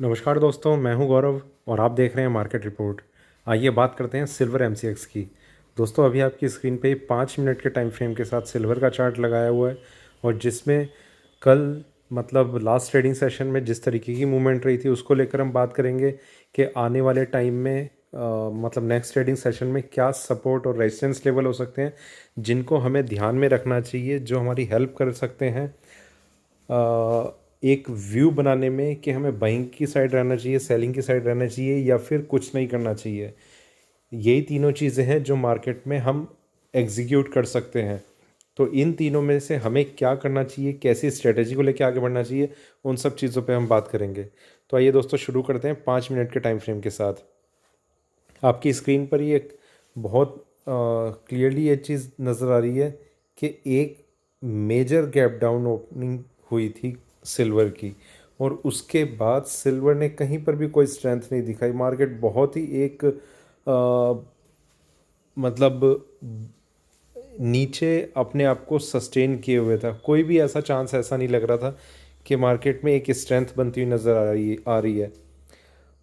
नमस्कार दोस्तों, मैं हूं गौरव और आप देख रहे हैं मार्केट रिपोर्ट। आइए बात करते हैं सिल्वर एमसीएक्स की। दोस्तों, अभी आपकी स्क्रीन पे 5 मिनट के टाइम फ्रेम के साथ सिल्वर का चार्ट लगाया हुआ है और जिसमें कल मतलब लास्ट ट्रेडिंग सेशन में जिस तरीके की मूवमेंट रही थी उसको लेकर हम बात करेंगे कि आने वाले टाइम में मतलब नेक्स्ट ट्रेडिंग सेशन में क्या सपोर्ट और रेजिस्टेंस लेवल हो सकते हैं जिनको हमें ध्यान में रखना चाहिए, जो हमारी हेल्प कर सकते हैं एक व्यू बनाने में कि हमें बाइंग की साइड रहना चाहिए, सेलिंग की साइड रहना चाहिए या फिर कुछ नहीं करना चाहिए। यही तीनों चीज़ें हैं जो मार्केट में हम एग्जीक्यूट कर सकते हैं। तो इन तीनों में से हमें क्या करना चाहिए, कैसी स्ट्रेटेजी को लेकर आगे बढ़ना चाहिए, उन सब चीज़ों पे हम बात करेंगे। तो आइए दोस्तों शुरू करते हैं 5 मिनट के टाइम फ्रेम के साथ। आपकी स्क्रीन पर ये बहुत क्लियरली ये चीज़ नज़र आ रही है कि एक मेजर गैप डाउन ओपनिंग हुई थी सिल्वर की और उसके बाद सिल्वर ने कहीं पर भी कोई स्ट्रेंथ नहीं दिखाई। मार्केट बहुत ही एक मतलब नीचे अपने आप को सस्टेन किए हुए था। कोई भी ऐसा चांस ऐसा नहीं लग रहा था कि मार्केट में एक स्ट्रेंथ बनती हुई नज़र आ रही है।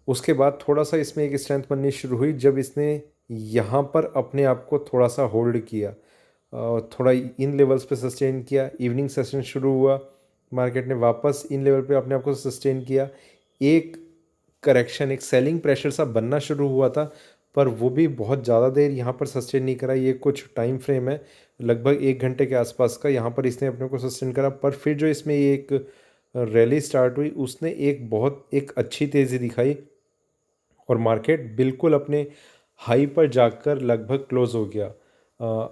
उसके बाद थोड़ा सा इसमें एक स्ट्रेंथ बननी शुरू हुई जब इसने यहाँ पर अपने आप को थोड़ा सा होल्ड किया, थोड़ा इन लेवल्स पे सस्टेन किया। इवनिंग सेशन शुरू हुआ, मार्केट ने वापस इन लेवल पे अपने आप को सस्टेन किया। एक करेक्शन, एक सेलिंग प्रेशर सा बनना शुरू हुआ था, पर वो भी बहुत ज़्यादा देर यहाँ पर सस्टेन नहीं करा। ये कुछ टाइम फ्रेम है लगभग 1 घंटे के आसपास का, यहाँ पर इसने अपने को सस्टेन करा। पर फिर जो इसमें एक रैली स्टार्ट हुई उसने एक अच्छी तेज़ी दिखाई और मार्केट बिल्कुल अपने हाई पर जाकर लगभग क्लोज हो गया।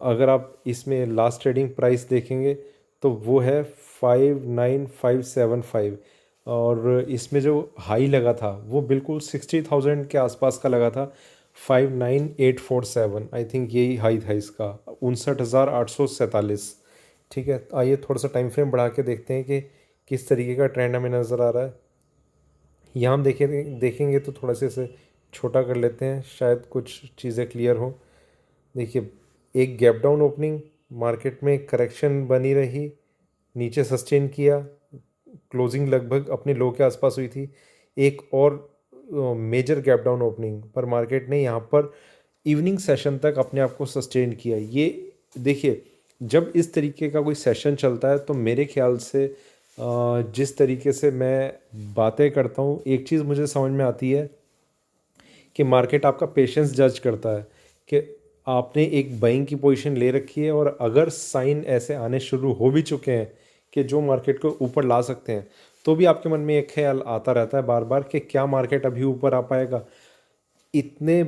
अगर आप इसमें लास्ट ट्रेडिंग प्राइस देखेंगे तो वो है 59575 और इसमें जो हाई लगा था वो बिल्कुल 60,000 के आसपास का लगा था। 59847 आई थिंक यही हाई था इसका, 59,847। ठीक है, आइए थोड़ा सा टाइम फ्रेम बढ़ा के देखते हैं कि किस तरीके का ट्रेंड हमें नज़र आ रहा है। यहाँ हम देखेंगे तो थोड़ा सा इसे छोटा कर लेते हैं, शायद कुछ चीज़ें क्लियर हो। देखिए, एक गैप डाउन ओपनिंग, मार्केट में करेक्शन बनी रही, नीचे सस्टेन किया, क्लोजिंग लगभग अपने लो के आसपास हुई थी। एक और मेजर गैप डाउन ओपनिंग पर मार्केट ने यहाँ पर इवनिंग सेशन तक अपने आप को सस्टेन किया। ये देखिए, जब इस तरीके का कोई सेशन चलता है तो मेरे ख्याल से जिस तरीके से मैं बातें करता हूँ, एक चीज़ मुझे समझ में आती है कि मार्केट आपका पेशेंस जज करता है कि आपने एक बाइंग की पोजीशन ले रखी है और अगर साइन ऐसे आने शुरू हो भी चुके हैं कि जो मार्केट को ऊपर ला सकते हैं, तो भी आपके मन में एक ख्याल आता रहता है बार बार कि क्या मार्केट अभी ऊपर आ पाएगा। इतने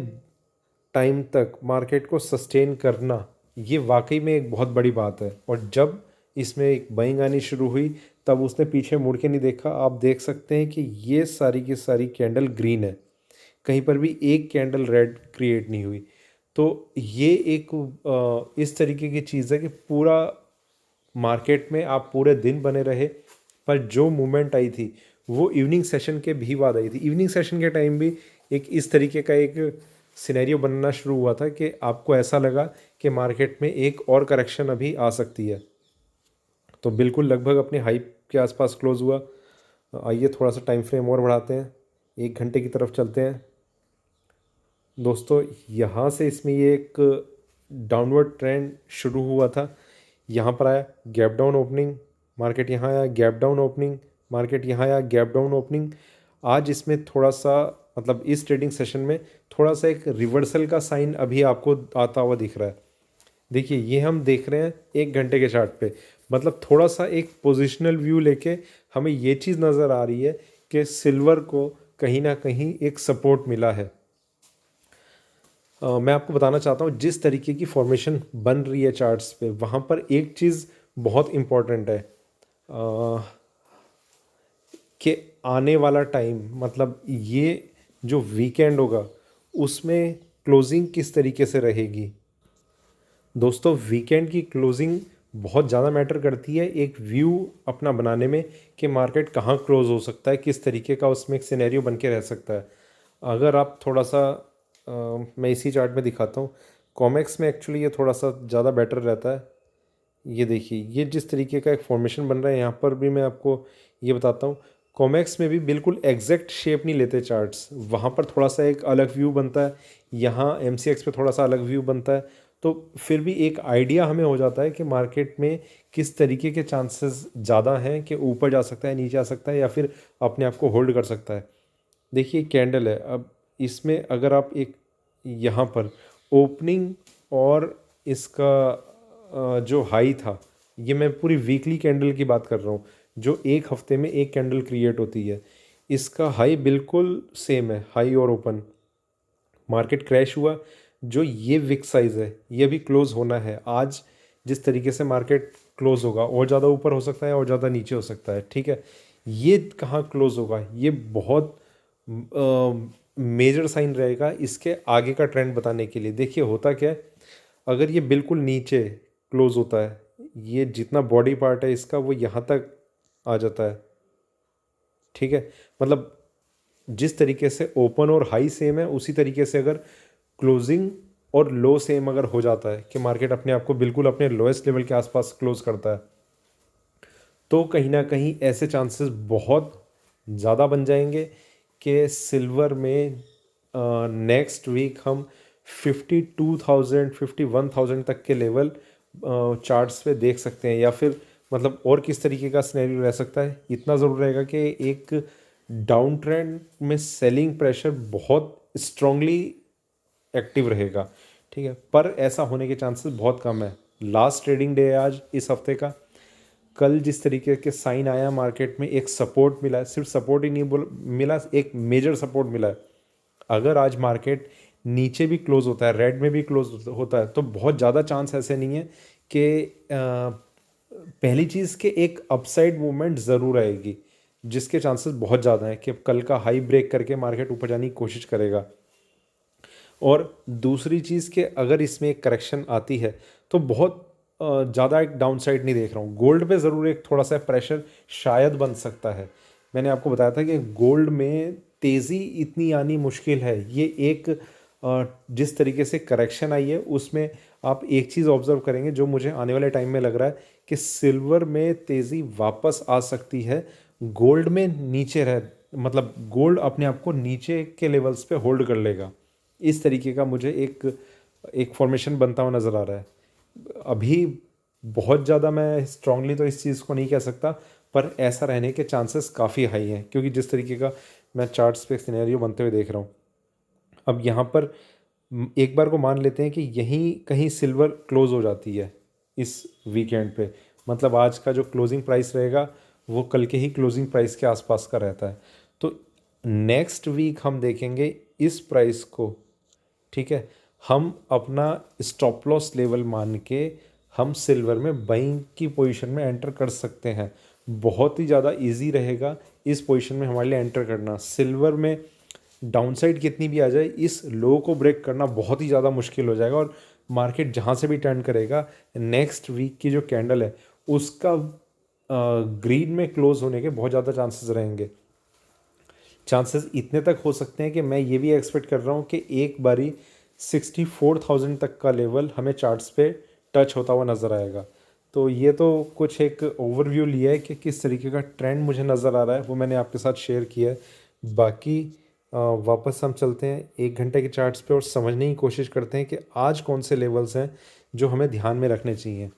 टाइम तक मार्केट को सस्टेन करना ये वाकई में एक बहुत बड़ी बात है। और जब इसमें एक बाइंग आनी शुरू हुई तब उसने पीछे मुड़ के नहीं देखा। आप देख सकते हैं कि ये सारी की सारी कैंडल ग्रीन है, कहीं पर भी एक कैंडल रेड क्रिएट नहीं हुई। तो ये एक इस तरीके की चीज़ है कि पूरा मार्केट में आप पूरे दिन बने रहे, पर जो मूवमेंट आई थी वो इवनिंग सेशन के भी बाद आई थी। इवनिंग सेशन के टाइम भी एक इस तरीके का एक सिनेरियो बनना शुरू हुआ था कि आपको ऐसा लगा कि मार्केट में एक और करेक्शन अभी आ सकती है। तो बिल्कुल लगभग अपने हाई के आसपास क्लोज हुआ। आइए थोड़ा सा टाइम फ्रेम और बढ़ाते हैं, 1 घंटे की तरफ चलते हैं। दोस्तों, यहाँ से इसमें ये एक डाउनवर्ड ट्रेंड शुरू हुआ था। यहाँ पर आया गैप डाउन ओपनिंग, मार्केट यहाँ आया गैप डाउन ओपनिंग, मार्केट यहाँ आया गैप डाउन ओपनिंग। आज इसमें थोड़ा सा मतलब इस ट्रेडिंग सेशन में थोड़ा सा एक रिवर्सल का साइन अभी आपको आता हुआ दिख रहा है। देखिए, ये हम देख रहे हैं 1 घंटे के चार्ट पे, मतलब थोड़ा सा एक पोजिशनल व्यू लेके हमें ये चीज़ नज़र आ रही है कि सिल्वर को कहीं ना कहीं एक सपोर्ट मिला है। मैं आपको बताना चाहता हूँ जिस तरीके की फॉर्मेशन बन रही है चार्ट्स पे, वहाँ पर एक चीज़ बहुत इम्पॉर्टेंट है कि आने वाला टाइम मतलब ये जो वीकेंड होगा उसमें क्लोजिंग किस तरीके से रहेगी। दोस्तों, वीकेंड की क्लोजिंग बहुत ज़्यादा मैटर करती है एक व्यू अपना बनाने में कि मार्केट कहाँ क्लोज हो सकता है, किस तरीके का उसमें एक सिनेरियो बन के रह सकता है। अगर आप थोड़ा सा मैं इसी चार्ट में दिखाता हूँ, कॉमेक्स में एक्चुअली ये थोड़ा सा ज़्यादा बेटर रहता है। ये देखिए, ये जिस तरीके का एक फॉर्मेशन बन रहा है यहाँ पर भी मैं आपको ये बताता हूँ। कॉमेक्स में भी बिल्कुल एग्जैक्ट शेप नहीं लेते चार्ट्स, वहाँ पर थोड़ा सा एक अलग व्यू बनता है, यहाँ एमसीएक्स पे थोड़ा सा अलग व्यू बनता है। तो फिर भी एक आइडिया हमें हो जाता है कि मार्केट में किस तरीके के चांसेस ज़्यादा हैं कि ऊपर जा सकता है, नीचे आ सकता है, या फिर अपने आप को होल्ड कर सकता है। देखिए कैंडल है, अब इसमें अगर आप एक यहाँ पर ओपनिंग और इसका जो हाई था, ये मैं पूरी वीकली कैंडल की बात कर रहा हूँ, जो एक हफ्ते में एक कैंडल क्रिएट होती है, इसका हाई बिल्कुल सेम है, हाई और ओपन। मार्केट क्रैश हुआ, जो ये विक साइज है ये भी क्लोज होना है आज। जिस तरीके से मार्केट क्लोज होगा, और ज़्यादा ऊपर हो सकता है और ज़्यादा नीचे हो सकता है, ठीक है। ये कहाँ क्लोज होगा, ये बहुत मेजर साइन रहेगा इसके आगे का ट्रेंड बताने के लिए। देखिए होता क्या है, अगर ये बिल्कुल नीचे क्लोज होता है, ये जितना बॉडी पार्ट है इसका वो यहाँ तक आ जाता है, ठीक है। मतलब जिस तरीके से ओपन और हाई सेम है, उसी तरीके से अगर क्लोजिंग और लो सेम अगर हो जाता है कि मार्केट अपने आप को बिल्कुल अपने लोएस्ट लेवल के आसपास क्लोज करता है, तो कहीं ना कहीं ऐसे चांसेस बहुत ज़्यादा बन जाएंगे कि सिल्वर में नेक्स्ट वीक हम 52,000 51,000 तक के लेवल चार्ट्स पे देख सकते हैं। या फिर मतलब और किस तरीके का सिनेरियो रह सकता है, इतना ज़रूर रहेगा कि एक डाउन ट्रेंड में सेलिंग प्रेशर बहुत स्ट्रांगली एक्टिव रहेगा, ठीक है। पर ऐसा होने के चांसेस बहुत कम है। लास्ट ट्रेडिंग डे है आज इस हफ्ते का। कल जिस तरीके के साइन आया मार्केट में, एक सपोर्ट मिला है, सिर्फ सपोर्ट ही नहीं मिला, एक मेजर सपोर्ट मिला है। अगर आज मार्केट नीचे भी क्लोज होता है, रेड में भी क्लोज होता है, तो बहुत ज़्यादा चांस ऐसे नहीं है कि पहली चीज़ के एक अपसाइड मूवमेंट ज़रूर आएगी, जिसके चांसेस बहुत ज़्यादा हैं कि कल का हाई ब्रेक करके मार्केट ऊपर जाने की कोशिश करेगा। और दूसरी चीज़ कि अगर इसमें एक करेक्शन आती है तो बहुत ज़्यादा एक डाउन साइड नहीं देख रहा हूँ। गोल्ड पे ज़रूर एक थोड़ा सा प्रेशर शायद बन सकता है। मैंने आपको बताया था कि गोल्ड में तेज़ी इतनी आनी मुश्किल है। ये एक जिस तरीके से करेक्शन आई है उसमें आप एक चीज़ ऑब्ज़र्व करेंगे जो मुझे आने वाले टाइम में लग रहा है कि सिल्वर में तेज़ी वापस आ सकती है, गोल्ड में नीचे रह मतलब गोल्ड अपने आप को नीचे के लेवल्स पे होल्ड कर लेगा। इस तरीके का मुझे एक फॉर्मेशन बनता हुआ नज़र आ रहा है। अभी बहुत ज़्यादा मैं स्ट्रांगली तो इस चीज़ को नहीं कह सकता, पर ऐसा रहने के चांसेस काफ़ी हाई हैं, क्योंकि जिस तरीके का मैं चार्ट्स पे सिनेरियो बनते हुए देख रहा हूँ। अब यहाँ पर एक बार को मान लेते हैं कि यहीं कहीं सिल्वर क्लोज हो जाती है इस वीकेंड पे, मतलब आज का जो क्लोजिंग प्राइस रहेगा वो कल के ही क्लोजिंग प्राइस के आसपास का रहता है। तो नेक्स्ट वीक हम देखेंगे इस प्राइस को, ठीक है। हम अपना स्टॉप लॉस लेवल मान के हम सिल्वर में बाइंग की पोजीशन में एंटर कर सकते हैं। बहुत ही ज़्यादा इजी रहेगा इस पोजीशन में हमारे लिए एंटर करना। सिल्वर में डाउनसाइड कितनी भी आ जाए, इस लो को ब्रेक करना बहुत ही ज़्यादा मुश्किल हो जाएगा, और मार्केट जहाँ से भी टर्न करेगा नेक्स्ट वीक की जो कैंडल है उसका ग्रीन में क्लोज होने के बहुत ज़्यादा चांसेस रहेंगे। चांसेस इतने तक हो सकते हैं कि मैं ये भी एक्सपेक्ट कर रहा हूँ कि एक बारी 64,000 तक का लेवल हमें चार्ट्स पे टच होता हुआ नज़र आएगा। तो ये तो कुछ एक ओवरव्यू लिया है कि किस तरीके का ट्रेंड मुझे नज़र आ रहा है, वो मैंने आपके साथ शेयर किया है। बाकी वापस हम चलते हैं 1 घंटे के चार्ट्स पे और समझने की कोशिश करते हैं कि आज कौन से लेवल्स हैं जो हमें ध्यान में रखने चाहिए।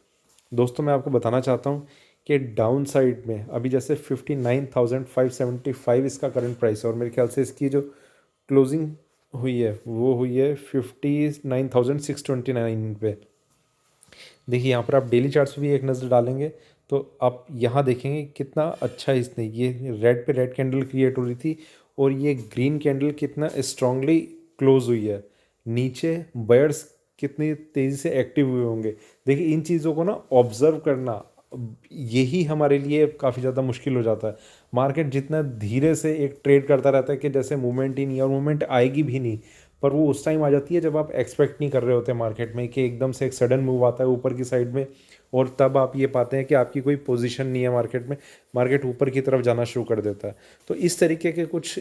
दोस्तों मैं आपको बताना चाहता हूँ कि डाउन साइड में अभी जैसे 59,575 इसका करंट प्राइस है, और मेरे ख्याल से इसकी जो क्लोजिंग हुई है वो हुई है 59,629 पे। देखिए यहाँ पर आप डेली चार्ट्स पे भी एक नज़र डालेंगे तो आप यहाँ देखेंगे कितना अच्छा इसने ये रेड पे रेड कैंडल क्रिएट हो रही थी, और ये ग्रीन कैंडल कितना स्ट्रांगली क्लोज हुई है। नीचे बायर्स कितनी तेज़ी से एक्टिव हुए होंगे। देखिए इन चीज़ों को ना ऑब्ज़र्व करना, यही हमारे लिए काफ़ी ज़्यादा मुश्किल हो जाता है। मार्केट जितना धीरे से एक ट्रेड करता रहता है कि जैसे मूवमेंट ही नहीं है, और मूवमेंट आएगी भी नहीं, पर वो उस टाइम आ जाती है जब आप एक्सपेक्ट नहीं कर रहे होते मार्केट में कि एकदम से एक सडन मूव आता है ऊपर की साइड में, और तब आप ये पाते हैं कि आपकी कोई पोजीशन नहीं है मार्केट में, मार्केट ऊपर की तरफ जाना शुरू कर देता है। तो इस तरीके के कुछ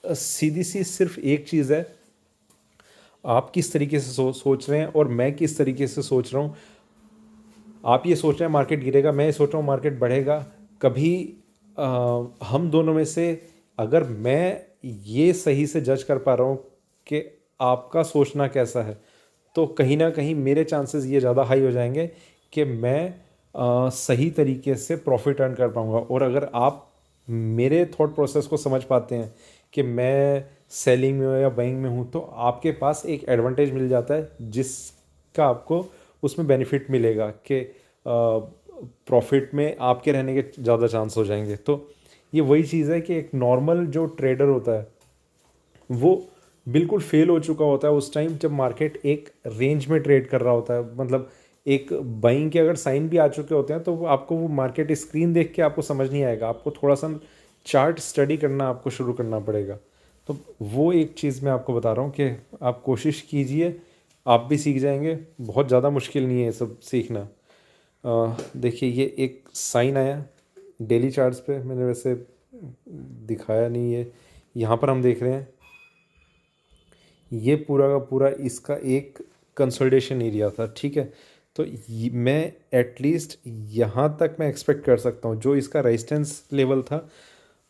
सीधी सी सिर्फ एक चीज़ है, आप किस तरीके से सोच रहे हैं और मैं किस तरीके से सोच रहा हूँ। आप ये सोच रहे हैं मार्केट गिरेगा, मैं ये सोच रहा हूँ मार्केट बढ़ेगा। कभी हम दोनों में से अगर मैं ये सही से जज कर पा रहा हूँ कि आपका सोचना कैसा है, तो कहीं ना कहीं मेरे चांसेस ये ज़्यादा हाई हो जाएंगे कि मैं सही तरीके से प्रॉफिट अर्न कर पाऊँगा। और अगर आप मेरे थॉट प्रोसेस को समझ पाते हैं कि मैं सेलिंग में हूँ या बाइंग में हूँ, तो आपके पास एक एडवांटेज मिल जाता है जिसका आपको उसमें बेनिफिट मिलेगा कि प्रॉफिट में आपके रहने के ज़्यादा चांस हो जाएंगे। तो ये वही चीज़ है कि एक नॉर्मल जो ट्रेडर होता है वो बिल्कुल फेल हो चुका होता है उस टाइम जब मार्केट एक रेंज में ट्रेड कर रहा होता है। मतलब एक बाइंग के अगर साइन भी आ चुके होते हैं तो आपको वो मार्केट स्क्रीन देख के आपको समझ नहीं आएगा, आपको थोड़ा सा चार्ट स्टडी करना आपको शुरू करना पड़ेगा। तो वो एक चीज़ मैं आपको बता रहा हूँ कि आप कोशिश कीजिए, आप भी सीख जाएंगे। बहुत ज़्यादा मुश्किल नहीं है ये सब सीखना। देखिए ये एक साइन आया डेली चार्ट्स पे, मैंने वैसे दिखाया नहीं है, यहाँ पर हम देख रहे हैं ये पूरा का पूरा इसका एक कंसोलिडेशन एरिया था, ठीक है। तो मैं एटलीस्ट यहाँ तक मैं एक्सपेक्ट कर सकता हूँ जो इसका रेजिस्टेंस लेवल था,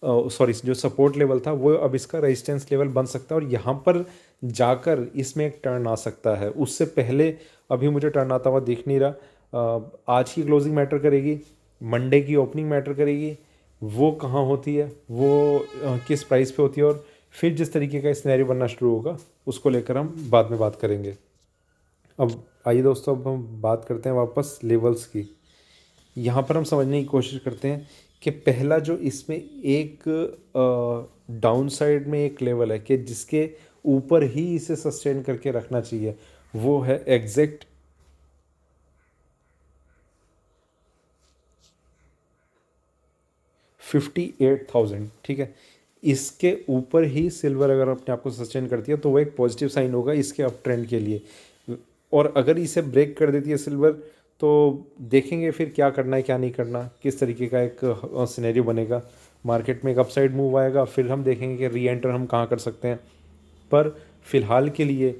सॉरी जो सपोर्ट लेवल था वो अब इसका रेजिस्टेंस लेवल बन सकता है और यहाँ पर जाकर इसमें एक टर्न आ सकता है। उससे पहले अभी मुझे टर्न आता हुआ दिख नहीं रहा। आज की क्लोजिंग मैटर करेगी, मंडे की ओपनिंग मैटर करेगी, वो कहाँ होती है, वो किस प्राइस पे होती है, और फिर जिस तरीके का स्cenario बनना शुरू होगा उसको लेकर हम बाद में बात करेंगे। अब आइए दोस्तों, अब हम बात करते हैं वापस लेवल्स की। यहाँ पर हम समझने की कोशिश करते हैं कि पहला जो इसमें एक डाउन साइड में एक लेवल है कि जिसके ऊपर ही इसे सस्टेन करके रखना चाहिए, वो है एग्जैक्ट 58,000, ठीक है। इसके ऊपर ही सिल्वर अगर अपने आप को सस्टेन करती है तो वो एक पॉजिटिव साइन होगा इसके अप ट्रेंड के लिए। और अगर इसे ब्रेक कर देती है सिल्वर तो देखेंगे फिर क्या करना है क्या नहीं करना, किस तरीके का एक सिनेरियो बनेगा। मार्केट में एक अपसाइड मूव आएगा, फिर हम देखेंगे कि री एंटर हम कहाँ कर सकते हैं। पर फिलहाल के लिए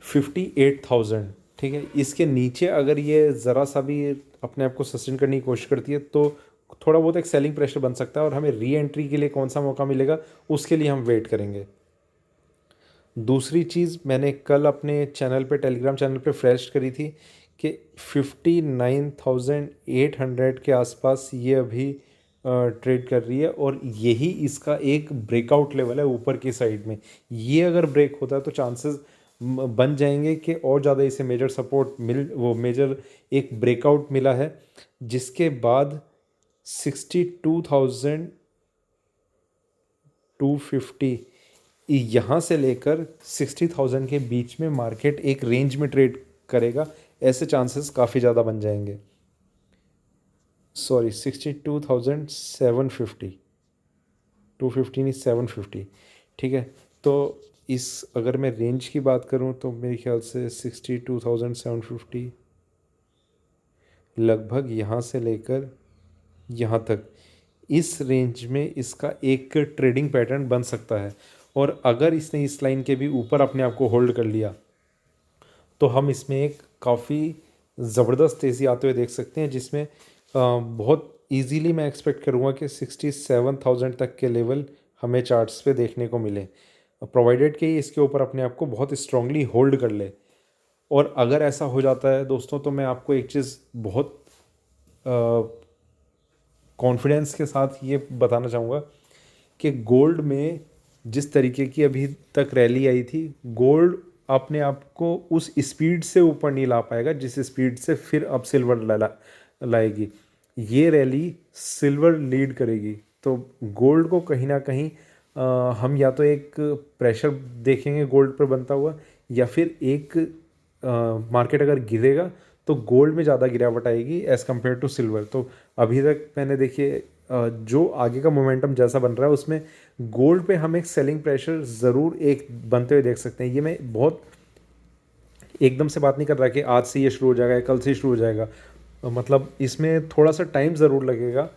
58,000, ठीक है, इसके नीचे अगर ये ज़रा सा भी अपने आप को सस्टेन करने की कोशिश करती है तो थोड़ा बहुत एक सेलिंग प्रेशर बन सकता है और हमें री एंट्री के लिए कौन सा मौका मिलेगा उसके लिए हम वेट करेंगे। दूसरी चीज़ मैंने कल अपने चैनल पे, टेलीग्राम चैनल पे फ्लैश करी थी कि 59,800 के आसपास ये अभी ट्रेड कर रही है और यही इसका एक ब्रेकआउट लेवल है ऊपर की साइड में। ये अगर ब्रेक होता है तो चांसेस बन जाएंगे कि और ज़्यादा इसे मेजर सपोर्ट मिल, वो मेजर एक ब्रेकआउट मिला है जिसके बाद 62,250 यहाँ से लेकर 60,000 के बीच में मार्केट एक रेंज में ट्रेड करेगा। ऐसे चांसेस काफ़ी ज़्यादा बन जाएंगे। सॉरी 62,750, 250 नहीं 750, ठीक है। तो इस अगर मैं रेंज की बात करूं तो मेरे ख्याल से 62,750 लगभग यहाँ से लेकर यहाँ तक इस रेंज में इसका एक ट्रेडिंग पैटर्न बन सकता है। और अगर इसने इस लाइन के भी ऊपर अपने आप को होल्ड कर लिया तो हम इसमें एक काफ़ी ज़बरदस्त तेज़ी आते हुए देख सकते हैं जिसमें बहुत इजीली मैं एक्सपेक्ट करूँगा कि 67,000 तक के लेवल हमें चार्ट्स पे देखने को मिले, प्रोवाइडेड कि इसके ऊपर अपने आप को बहुत स्ट्रांगली होल्ड कर ले। और अगर ऐसा हो जाता है दोस्तों तो मैं आपको एक चीज़ बहुत कॉन्फिडेंस के साथ ये बताना चाहूँगा कि गोल्ड में जिस तरीके की अभी तक रैली आई थी, गोल्ड अपने आप को उस स्पीड से ऊपर नहीं ला पाएगा जिस स्पीड से फिर अब सिल्वर लाएगी। ये रैली सिल्वर लीड करेगी। तो गोल्ड को कहीं ना कहीं हम या तो एक प्रेशर देखेंगे गोल्ड पर बनता हुआ, या फिर एक मार्केट अगर गिरेगा तो गोल्ड में ज़्यादा गिरावट आएगी एज़ कम्पेयर टू सिल्वर। तो अभी तक मैंने देखिए जो आगे का मोमेंटम जैसा बन रहा है उसमें गोल्ड पे हम एक सेलिंग प्रेशर ज़रूर एक बनते हुए देख सकते हैं। ये मैं बहुत एकदम से बात नहीं कर रहा कि आज से ये शुरू हो जाएगा या कल से शुरू हो जाएगा, मतलब इसमें थोड़ा सा टाइम ज़रूर लगेगा,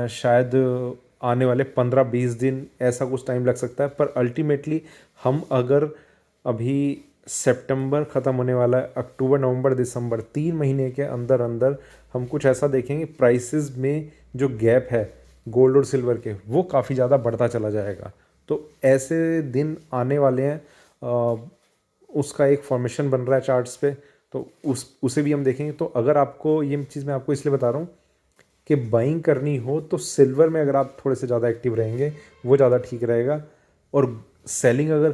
शायद आने वाले 15-20 दिन ऐसा कुछ टाइम लग सकता है। पर अल्टीमेटली हम अगर अभी सितंबर ख़त्म होने वाला है, अक्टूबर नवंबर दिसंबर 3 महीने के अंदर अंदर हम कुछ ऐसा देखेंगे प्राइसेस में जो गैप है गोल्ड और सिल्वर के, वो काफ़ी ज़्यादा बढ़ता चला जाएगा। तो ऐसे दिन आने वाले हैं, उसका एक फॉर्मेशन बन रहा है चार्ट्स पे, तो उसे भी हम देखेंगे। तो अगर आपको ये चीज़ मैं आपको इसलिए बता रहा हूँ कि बाइंग करनी हो तो सिल्वर में अगर आप थोड़े से ज़्यादा एक्टिव रहेंगे वो ज़्यादा ठीक रहेगा, और सेलिंग अगर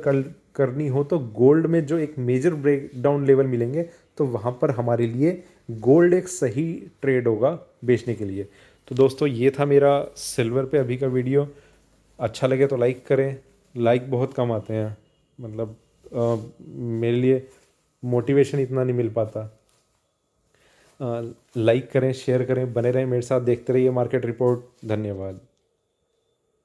करनी हो तो गोल्ड में जो एक मेजर ब्रेक डाउन लेवल मिलेंगे तो वहाँ पर हमारे लिए गोल्ड एक सही ट्रेड होगा बेचने के लिए। तो दोस्तों ये था मेरा सिल्वर पे अभी का वीडियो। अच्छा लगे तो लाइक करें, लाइक बहुत कम आते हैं, मतलब मेरे लिए मोटिवेशन इतना नहीं मिल पाता। लाइक करें, शेयर करें, बने रहें मेरे साथ, देखते रहिए मार्केट रिपोर्ट। धन्यवाद।